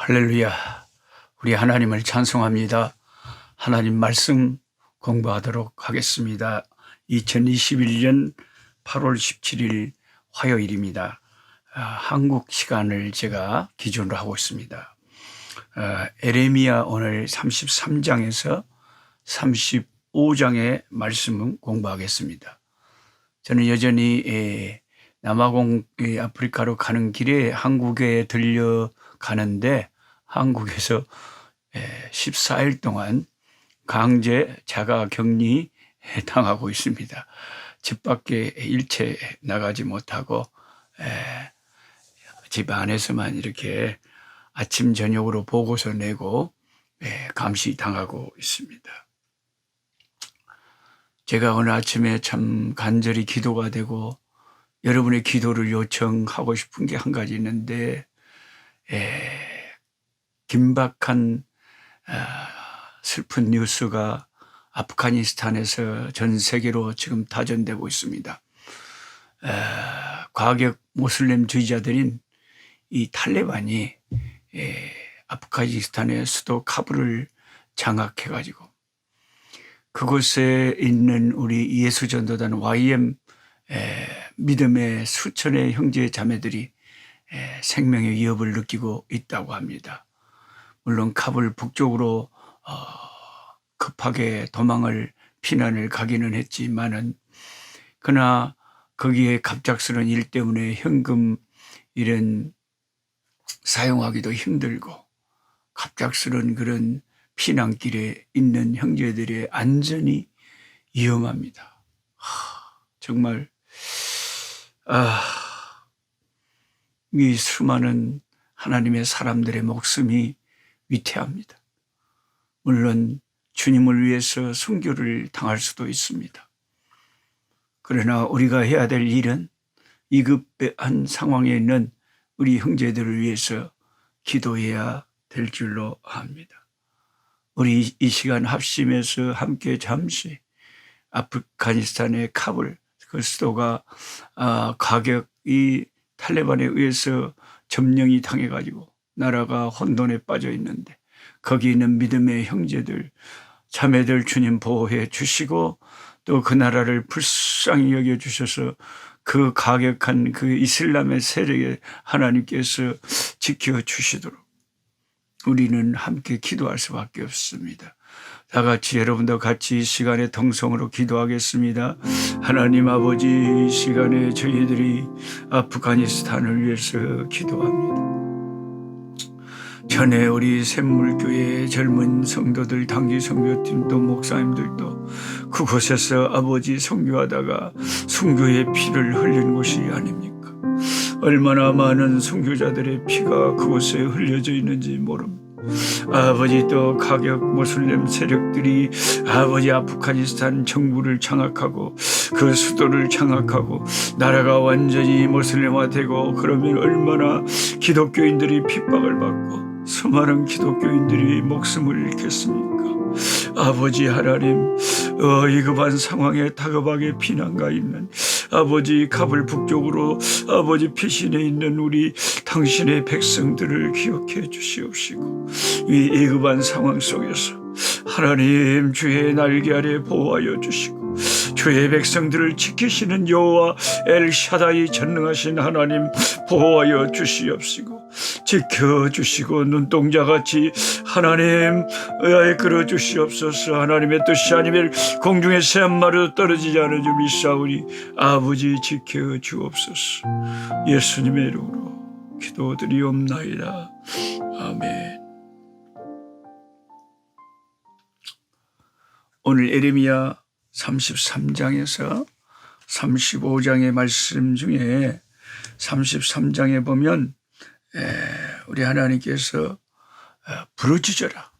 할렐루야. 우리 하나님을 찬송합니다. 하나님 말씀 공부하도록 하겠습니다. 2021년 8월 17일 화요일입니다. 한국 시간을 제가 기준으로 하고 있습니다. 에레미야 오늘 33장에서 35장의 말씀을 공부하겠습니다. 저는 여전히 남아공 아프리카로 가는 길에 한국에 들려가는데 한국에서 14일 동안 강제 자가 격리 당하고 있습니다. 집 밖에 일체 나가지 못하고 집 안에서만 이렇게 아침 저녁으로 보고서 내고 감시 당하고 있습니다. 제가 오늘 아침에 참 간절히 기도가 되고 여러분의 기도를 요청하고 싶은 게 한 가지 있는데, 긴박한 슬픈 뉴스가 아프가니스탄에서 전 세계로 지금 다전되고 있습니다. 과격 모슬렘주의자들인 이 탈레반이 아프가니스탄의 수도 카불을 장악해가지고 그곳에 있는 우리 예수전도단 YM 믿음의 수천의 형제 자매들이 생명의 위협을 느끼고 있다고 합니다. 물론 카불 북쪽으로 급하게 피난을 가기는 했지만은 그러나 거기에 갑작스러운 일 때문에 현금 이런 사용하기도 힘들고 갑작스러운 그런 피난길에 있는 형제들의 안전이 위험합니다. 정말 이 수많은 하나님의 사람들의 목숨이 위태합니다. 물론 주님을 위해서 순교를 당할 수도 있습니다. 그러나 우리가 해야 될 일은 위급한 상황에 있는 우리 형제들을 위해서 기도해야 될 줄로 압니다. 우리 이 시간 합심해서 함께 잠시 아프가니스탄의 카불 그 수도가 가격이 탈레반에 의해서 점령이 당해가지고 나라가 혼돈에 빠져 있는데 거기 있는 믿음의 형제들 자매들 주님 보호해 주시고 또 그 나라를 불쌍히 여겨 주셔서 그 가격한 그 이슬람의 세력에 하나님께서 지켜 주시도록 우리는 함께 기도할 수밖에 없습니다. 다 같이 여러분도 같이 이 시간에 통성으로 기도하겠습니다. 하나님 아버지, 이 시간에 저희들이 아프가니스탄을 위해서 기도합니다. 전에 우리 샘물교회의 젊은 성도들, 단기 선교팀도 목사님들도 그곳에서 아버지 선교하다가 순교의 피를 흘린 곳이 아닙니까? 얼마나 많은 선교자들의 피가 그곳에 흘려져 있는지 모릅니다. 아버지 또 가격 모슬렘 세력들이 아버지 아프가니스탄 정부를 장악하고 그 수도를 장악하고 나라가 완전히 모슬렘화되고 그러면 얼마나 기독교인들이 핍박을 받고 수많은 기독교인들이 목숨을 잃겠습니까? 아버지 하나님, 위급한 상황에 다급하게 피난가 있는 아버지 카불 북쪽으로 아버지 피신해 있는 우리 당신의 백성들을 기억해 주시옵시고 이 위급한 상황 속에서 하나님 주의 날개 아래 보호하여 주시고 주의 백성들을 지키시는 여호와 엘샤다이 전능하신 하나님 보호하여 주시옵시고 지켜주시고 눈동자같이 하나님 이끌어 주시옵소서. 하나님의 뜻이 아니면 공중에 새 한 마리도 떨어지지 않은 줄 믿사오니 아버지 지켜주옵소서. 예수님의 이름으로 기도드리옵나이다. 아멘. 오늘 에레미야 33장에서 35장의 말씀 중에 33장에 보면 우리 하나님께서 부르짖어라.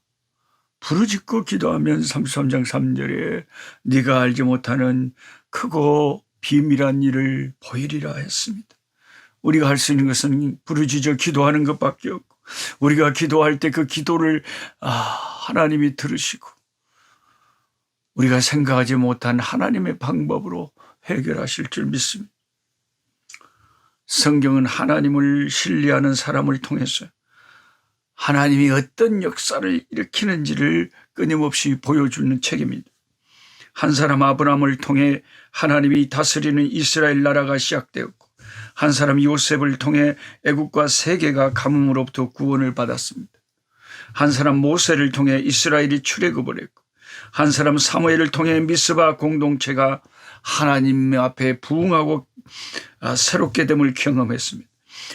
부르짖고 기도하면 33장 3절에 네가 알지 못하는 크고 비밀한 일을 보이리라 했습니다. 우리가 할 수 있는 것은 부르짖어 기도하는 것밖에 없고 우리가 기도할 때 그 기도를 하나님이 들으시고 우리가 생각하지 못한 하나님의 방법으로 해결하실 줄 믿습니다. 성경은 하나님을 신뢰하는 사람을 통해서 하나님이 어떤 역사를 일으키는지를 끊임없이 보여주는 책입니다. 한 사람 아브라함을 통해 하나님이 다스리는 이스라엘 나라가 시작되었고, 한 사람 요셉을 통해 애국과 세계가 가뭄으로부터 구원을 받았습니다. 한 사람 모세를 통해 이스라엘이 출애굽을 했고, 한 사람 사무엘을 통해 미스바 공동체가 하나님 앞에 부응하고 새롭게 됨을 경험했습니다.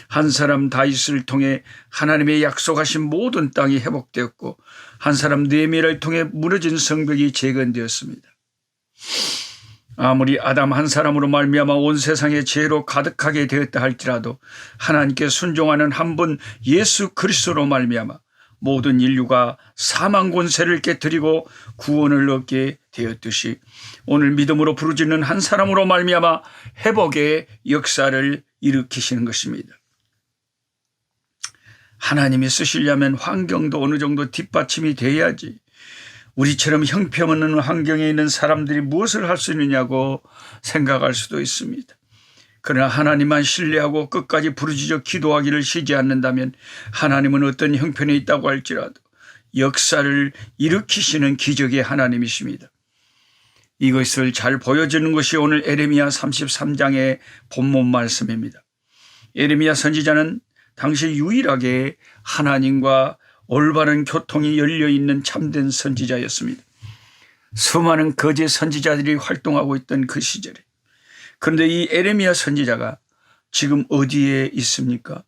한 사람 다윗을 통해 하나님의 약속하신 모든 땅이 회복되었고, 한 사람 느헤미야를 통해 무너진 성벽이 재건되었습니다. 아무리 아담 한 사람으로 말미암아 온 세상에 죄로 가득하게 되었다 할지라도 하나님께 순종하는 한 분 예수 그리스도로 말미암아 모든 인류가 사망 권세를 깨뜨리고 구원을 얻게 되었듯이 오늘 믿음으로 부르짖는 한 사람으로 말미암아 회복의 역사를 일으키시는 것입니다. 하나님이 쓰시려면 환경도 어느 정도 뒷받침이 돼야지, 우리처럼 형편없는 환경에 있는 사람들이 무엇을 할 수 있느냐고 생각할 수도 있습니다. 그러나 하나님만 신뢰하고 끝까지 부르짖어 기도하기를 쉬지 않는다면 하나님은 어떤 형편에 있다고 할지라도 역사를 일으키시는 기적의 하나님이십니다. 이것을 잘 보여주는 것이 오늘 에레미야 33장의 본문 말씀입니다. 에레미야 선지자는 당시 유일하게 하나님과 올바른 교통이 열려있는 참된 선지자였습니다. 수많은 거짓 선지자들이 활동하고 있던 그 시절에, 그런데 이 에레미야 선지자가 지금 어디에 있습니까?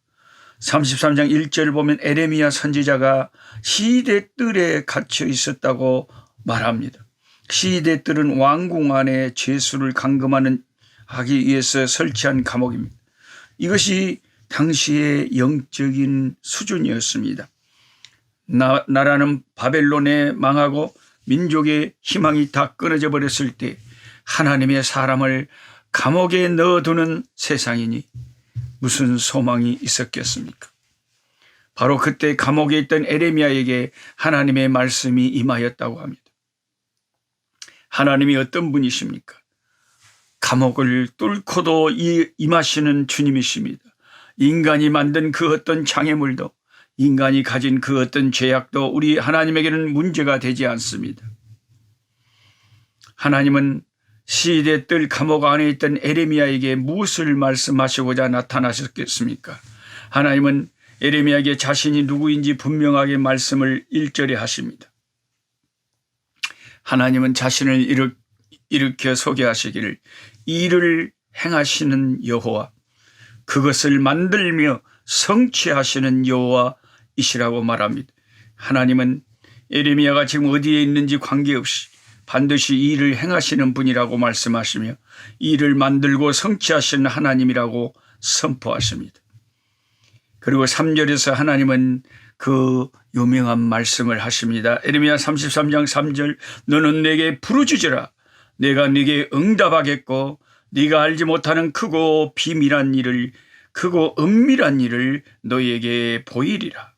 33장 1절을 보면 에레미야 선지자가 시대 뜰에 갇혀 있었다고 말합니다. 시대 뜰은 왕궁 안에 죄수를 감금하는 하기 위해서 설치한 감옥입니다. 이것이 당시의 영적인 수준이었습니다. 나라는 바벨론에 망하고 민족의 희망이 다 끊어져 버렸을 때 하나님의 사람을 감옥에 넣어두는 세상이니 무슨 소망이 있었겠습니까? 바로 그때 감옥에 있던 에레미야에게 하나님의 말씀이 임하였다고 합니다. 하나님이 어떤 분이십니까? 감옥을 뚫고도 임하시는 주님이십니다. 인간이 만든 그 어떤 장애물도, 인간이 가진 그 어떤 죄악도 우리 하나님에게는 문제가 되지 않습니다. 하나님은 시대 뜰 감옥 안에 있던 에레미야에게 무엇을 말씀하시고자 나타나셨겠습니까? 하나님은 에레미야에게 자신이 누구인지 분명하게 말씀을 1절에 하십니다. 하나님은 자신을 일으켜 소개하시기를 일을 행하시는 여호와, 그것을 만들며 성취하시는 여호와이시라고 말합니다. 하나님은 에레미야가 지금 어디에 있는지 관계없이 반드시 이 일을 행하시는 분이라고 말씀하시며 이 일을 만들고 성취하시는 하나님이라고 선포하십니다. 그리고 3절에서 하나님은 그 유명한 말씀을 하십니다. 에레미야 33장 3절, 너는 내게 부르짖으라. 내가 네게 응답하겠고 네가 알지 못하는 크고 비밀한 일을, 크고 은밀한 일을 너에게 보이리라.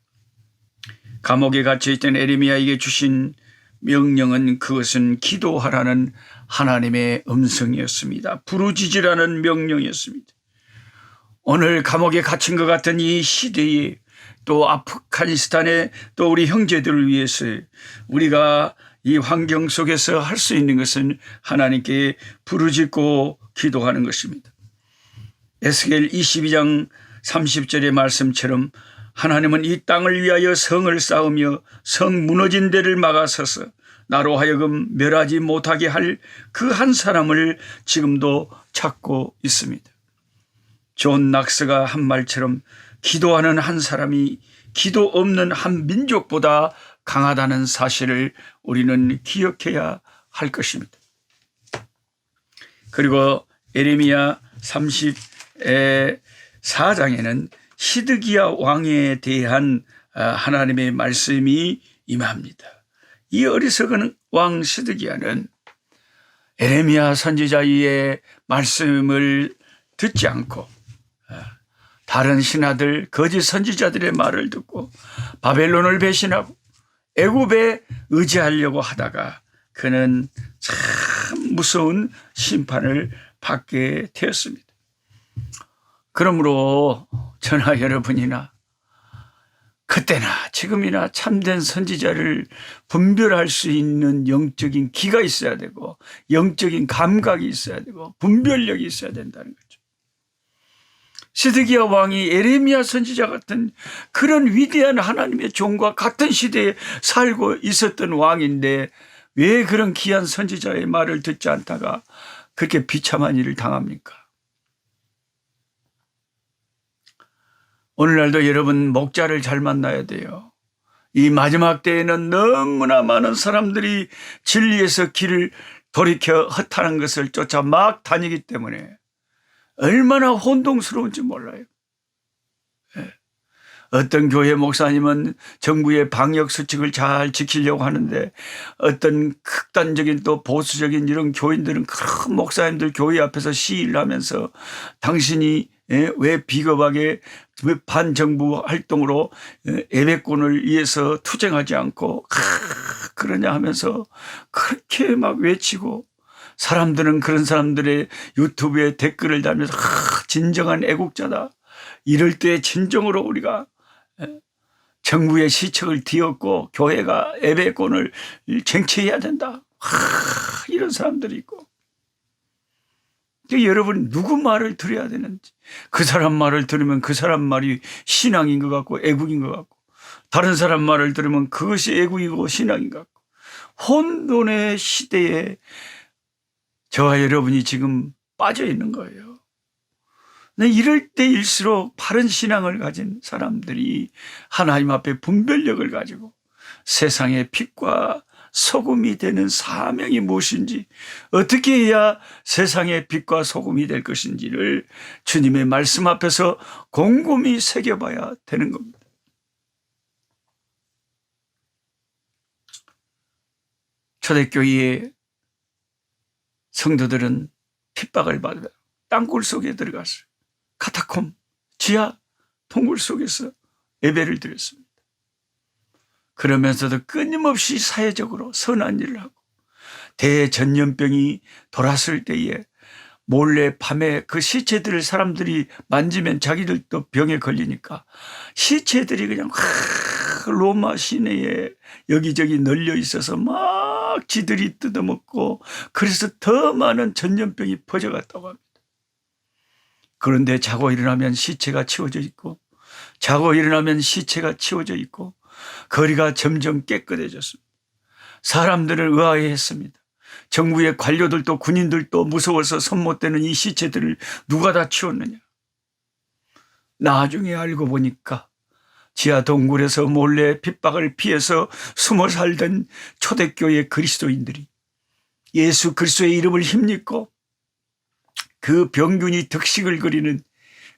감옥에 갇혀있던 에레미야에게 주신 명령은, 그것은 기도하라는 하나님의 음성이었습니다. 부르짖으라는 명령이었습니다. 오늘 감옥에 갇힌 것 같은 이 시대에, 또 아프가니스탄의 또 우리 형제들을 위해서 우리가 이 환경 속에서 할 수 있는 것은 하나님께 부르짖고 기도하는 것입니다. 에스겔 22장 30절의 말씀처럼 하나님은 이 땅을 위하여 성을 쌓으며 성 무너진 데를 막아서서 나로 하여금 멸하지 못하게 할 그 한 사람을 지금도 찾고 있습니다. 존 낙스가 한 말처럼 기도하는 한 사람이 기도 없는 한 민족보다 강하다는 사실을 우리는 기억해야 할 것입니다. 그리고 에레미야 34장에는 시드기야 왕에 대한 하나님의 말씀이 임합니다. 이 어리석은 왕 시드기야는 에레미야 선지자의 말씀을 듣지 않고 다른 신하들, 거짓 선지자들의 말을 듣고 바벨론을 배신하고 애굽에 의지하려고 하다가 그는 참 무서운 심판을 받게 되었습니다. 그러므로 저나 여러분이나 그때나 지금이나 참된 선지자를 분별할 수 있는 영적인 기가 있어야 되고 영적인 감각이 있어야 되고 분별력이 있어야 된다는 거죠. 시드기야 왕이 에레미야 선지자 같은 그런 위대한 하나님의 종과 같은 시대에 살고 있었던 왕인데 왜 그런 귀한 선지자의 말을 듣지 않다가 그렇게 비참한 일을 당합니까? 오늘날도 여러분 목자를 잘 만나야 돼요. 이 마지막 때에는 너무나 많은 사람들이 진리에서 길을 돌이켜 허탄한 것을 쫓아 막 다니기 때문에 얼마나 혼동스러운지 몰라요. 어떤 교회 목사님은 정부의 방역수칙을 잘 지키려고 하는데 어떤 극단적인 또 보수적인 이런 교인들은 큰 목사님들 교회 앞에서 시위를 하면서 당신이 왜 비겁하게 반정부 활동으로 예배권을 위해서 투쟁하지 않고 그러냐 하면서 그렇게 막 외치고 사람들은 그런 사람들의 유튜브에 댓글을 달면서 진정한 애국자다. 이럴 때 진정으로 우리가 정부의 시책을 뒤엎고 교회가 예배권을 쟁취해야 된다. 이런 사람들이 있고. 여러분 누구 말을 들어야 되는지 그 사람 말을 들으면 그 사람 말이 신앙인 것 같고 애국인 것 같고 다른 사람 말을 들으면 그것이 애국이고 신앙인 것 같고 혼돈의 시대에 저와 여러분이 지금 빠져 있는 거예요. 이럴 때일수록 바른 신앙을 가진 사람들이 하나님 앞에 분별력을 가지고 세상의 빛과 소금이 되는 사명이 무엇인지 어떻게 해야 세상의 빛과 소금이 될 것인지를 주님의 말씀 앞에서 곰곰이 새겨봐야 되는 겁니다. 초대교회의 성도들은 핍박을 받아 땅굴 속에 들어갔어요. 카타콤, 지하 동굴 속에서 예배를 드렸습니다. 그러면서도 끊임없이 사회적으로 선한 일을 하고 대전염병이 돌았을 때에 몰래 밤에 그 시체들을 사람들이 만지면 자기들도 병에 걸리니까 시체들이 그냥 로마 시내에 여기저기 널려 있어서 막 지들이 뜯어먹고 그래서 더 많은 전염병이 퍼져갔다고 합니다. 그런데 자고 일어나면 시체가 치워져 있고 자고 일어나면 시체가 치워져 있고 거리가 점점 깨끗해졌습니다. 사람들을 의아해했습니다. 정부의 관료들도 군인들도 무서워서 손 못 대는 이 시체들을 누가 다 치웠느냐. 나중에 알고 보니까 지하 동굴에서 몰래 핍박을 피해서 숨어 살던 초대교회 그리스도인들이 예수 그리스도의 이름을 힘입고 그 병균이 득식을 거리는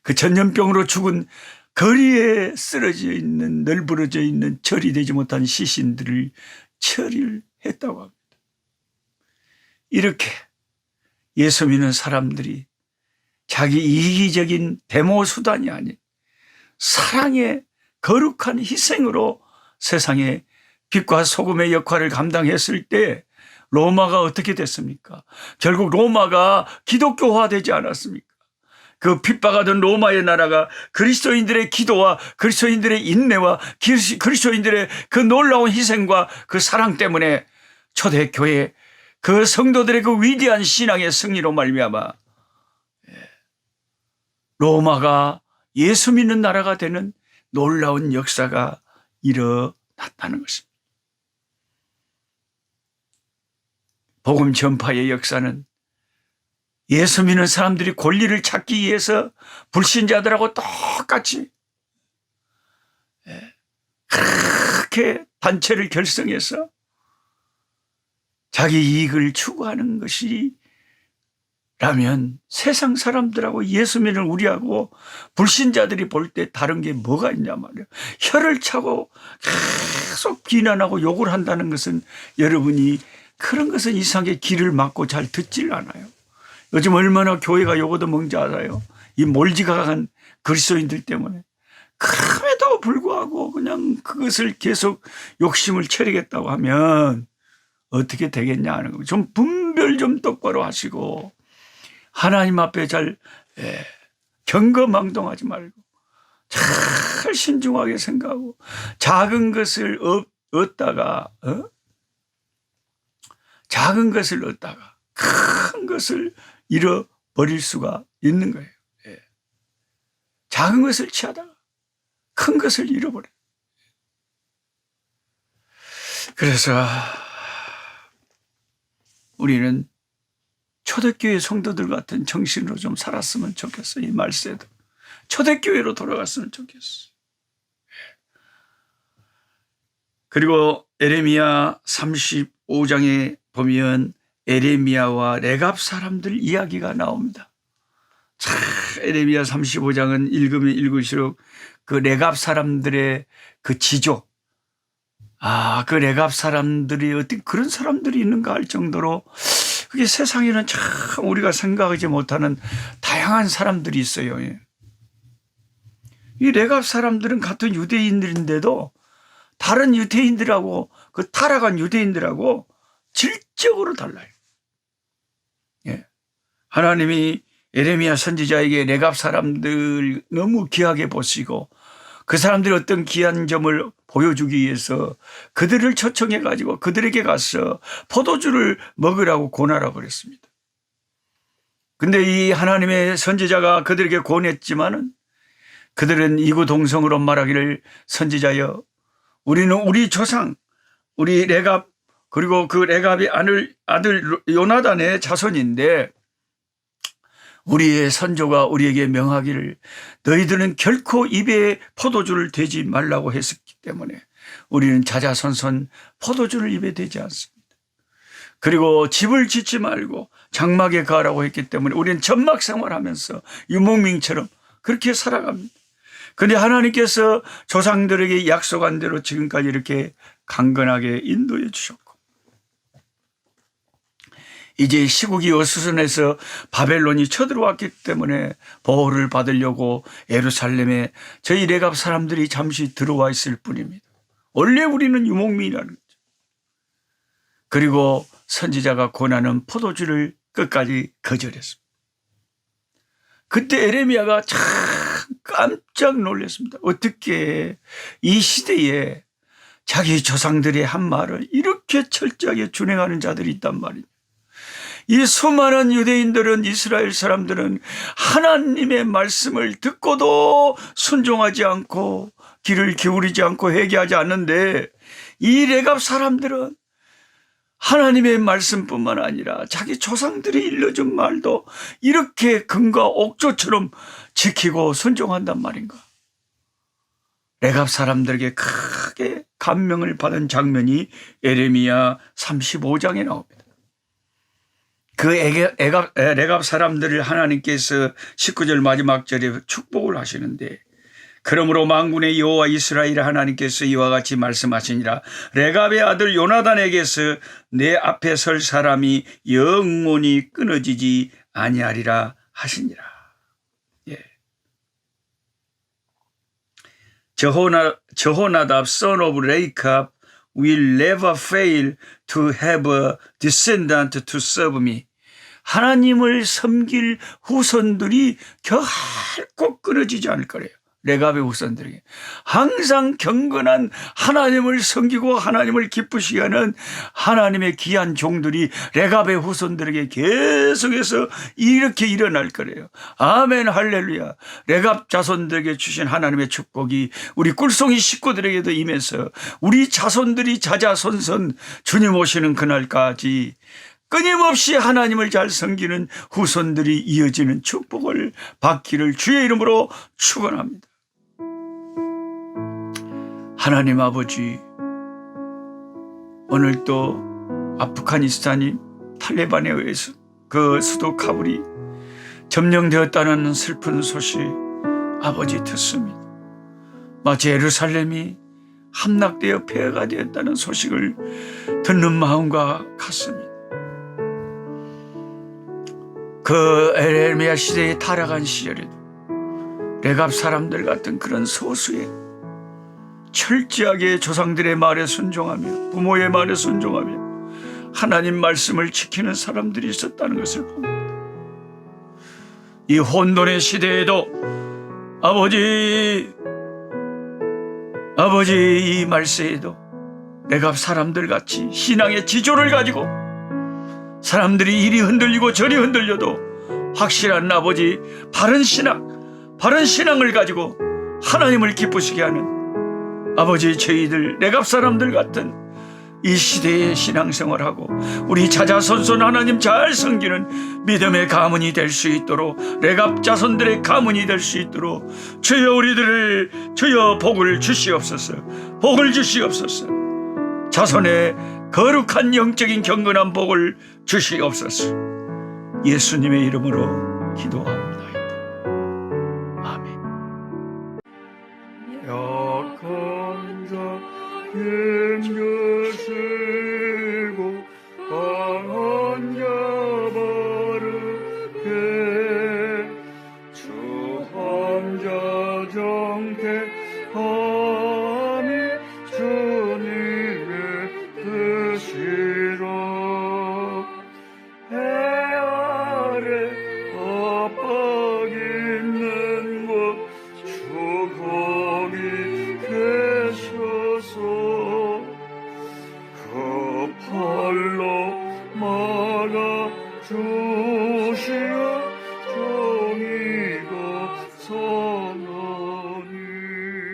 그 전염병으로 죽은 거리에 쓰러져 있는 널브러져 있는 처리되지 못한 시신들을 처리를 했다고 합니다. 이렇게 예수 믿는 사람들이 자기 이기적인 데모 수단이 아닌 사랑의 거룩한 희생으로 세상에 빛과 소금의 역할을 감당했을 때 로마가 어떻게 됐습니까? 결국 로마가 기독교화되지 않았습니까? 그 핍박하던 로마의 나라가 그리스도인들의 기도와 그리스도인들의 인내와 그리스도인들의 그 놀라운 희생과 그 사랑 때문에 초대교회 그 성도들의 그 위대한 신앙의 승리로 말미암아 로마가 예수 믿는 나라가 되는 놀라운 역사가 일어났다는 것입니다. 복음 전파의 역사는 예수 믿는 사람들이 권리를 찾기 위해서 불신자들하고 똑같이 그렇게 단체를 결성해서 자기 이익을 추구하는 것이라면 세상 사람들하고 예수 믿는 우리하고 불신자들이 볼 때 다른 게 뭐가 있냐 말이에요. 혀를 차고 계속 비난하고 욕을 한다는 것은 여러분이 그런 것은 이상하게 귀를 막고 잘 듣질 않아요. 요즘 얼마나 교회가 요거도 뭔지 알아요? 이 몰지각한 그리스도인들 때문에. 그럼에도 불구하고 그냥 그것을 계속 욕심을 채리겠다고 하면 어떻게 되겠냐 하는 거예요. 좀 분별 좀 똑바로 하시고 하나님 앞에 잘 경거망동하지 말고 잘 신중하게 생각하고 작은 것을 얻다가 작은 것을 얻다가 큰 것을 잃어버릴 수가 있는 거예요. 예. 작은 것을 취하다가 큰 것을 잃어버려요. 그래서 우리는 초대교회 성도들 같은 정신으로 좀 살았으면 좋겠어요. 이 말세도 초대교회로 돌아갔으면 좋겠어요. 그리고 에레미야 35장에 보면 에레미야와 레갑 사람들 이야기가 나옵니다. 참 에레미야 35장은 읽으면 읽을수록 그 레갑 사람들의 그 지조, 그 레갑 사람들이 어떤 그런 사람들이 있는가 할 정도로 그게 세상에는 참 우리가 생각하지 못하는 다양한 사람들이 있어요. 이 레갑 사람들은 같은 유대인들인데도 다른 유대인들하고 그 타락한 유대인들하고 질적으로 달라요. 예. 하나님이 에레미야 선지자에게 레갑 사람들 너무 귀하게 보시고 그 사람들이 어떤 귀한 점을 보여주기 위해서 그들을 초청해 가지고 그들에게 가서 포도주를 먹으라고 권하라고 그랬습니다. 근데 이 하나님의 선지자가 그들에게 권했지만은 그들은 이구동성으로 말하기를 선지자여 우리는 우리 조상 우리 레갑 그리고 그 레갑의 아들 요나단의 자손인데 우리의 선조가 우리에게 명하기를 너희들은 결코 입에 포도주를 대지 말라고 했었기 때문에 우리는 자자손손 포도주를 입에 대지 않습니다. 그리고 집을 짓지 말고 장막에 가라고 했기 때문에 우리는 전막 생활하면서 유목민처럼 그렇게 살아갑니다. 그런데 하나님께서 조상들에게 약속한 대로 지금까지 이렇게 강건하게 인도해 주셨고 이제 시국이 어수선해서 바벨론이 쳐들어왔기 때문에 보호를 받으려고 예루살렘에 저희 레갑 사람들이 잠시 들어와 있을 뿐입니다. 원래 우리는 유목민이라는 거죠. 그리고 선지자가 권하는 포도주를 끝까지 거절했습니다. 그때 에레미야가 참 깜짝 놀랐습니다. 어떻게 이 시대에 자기 조상들의 한 말을 이렇게 철저하게 준행하는 자들이 있단 말이죠. 이 수많은 유대인들은 이스라엘 사람들은 하나님의 말씀을 듣고도 순종하지 않고 귀를 기울이지 않고 회개하지 않는데 이 레갑 사람들은 하나님의 말씀뿐만 아니라 자기 조상들이 일러준 말도 이렇게 금과 옥조처럼 지키고 순종한단 말인가. 레갑 사람들에게 크게 감명을 받은 장면이 에레미야 35장에 나옵니다. 그 레갑 사람들을 하나님께서 19절 마지막 절에 축복을 하시는데 그러므로 만군의 여호와 이스라엘 하나님께서 이와 같이 말씀하시니라 레갑의 아들 요나단에게서 내 앞에 설 사람이 영원히 끊어지지 아니하리라 하시니라. 예. 저호나답 son of Rechab will never fail to have a descendant to serve me. 하나님을 섬길 후손들이 결코 끊어지지 않을 거래요. 레갑의 후손들에게 항상 경건한 하나님을 섬기고 하나님을 기쁘시게 하는 하나님의 귀한 종들이 레갑의 후손들에게 계속해서 이렇게 일어날 거래요. 아멘 할렐루야. 레갑 자손들에게 주신 하나님의 축복이 우리 꿀송이 식구들에게도 임해서 우리 자손들이 자자손손 주님 오시는 그날까지 끊임없이 하나님을 잘 섬기는 후손들이 이어지는 축복을 받기를 주의 이름으로 축원합니다. 하나님 아버지, 오늘도 아프가니스탄이 탈레반에 의해서 그 수도 카불이 점령되었다는 슬픈 소식 아버지 듣습니다. 마치 예루살렘이 함락되어 폐허가 되었다는 소식을 듣는 마음과 같습니다. 그 에레미야 시대에 타락한 시절에도 레갑 사람들 같은 그런 소수의 철저하게 조상들의 말에 순종하며 부모의 말에 순종하며 하나님 말씀을 지키는 사람들이 있었다는 것을 봅니다. 이 혼돈의 시대에도 아버지 아버지, 이 말세에도 내가 사람들같이 신앙의 지조를 가지고 사람들이 이리 흔들리고 저리 흔들려도 확실한 아버지 바른 신앙을 가지고 하나님을 기쁘시게 하는 아버지, 저희들 내갑 사람들 같은 이 시대의 신앙생활하고 우리 자자손손 하나님 잘 섬기는 믿음의 가문이 될 수 있도록, 레갑 자손들의 가문이 될 수 있도록 주여 우리들을 주여 복을 주시옵소서. 복을 주시옵소서. 자손의 거룩한 영적인 경건한 복을 주시옵소서. 예수님의 이름으로 기도합니다.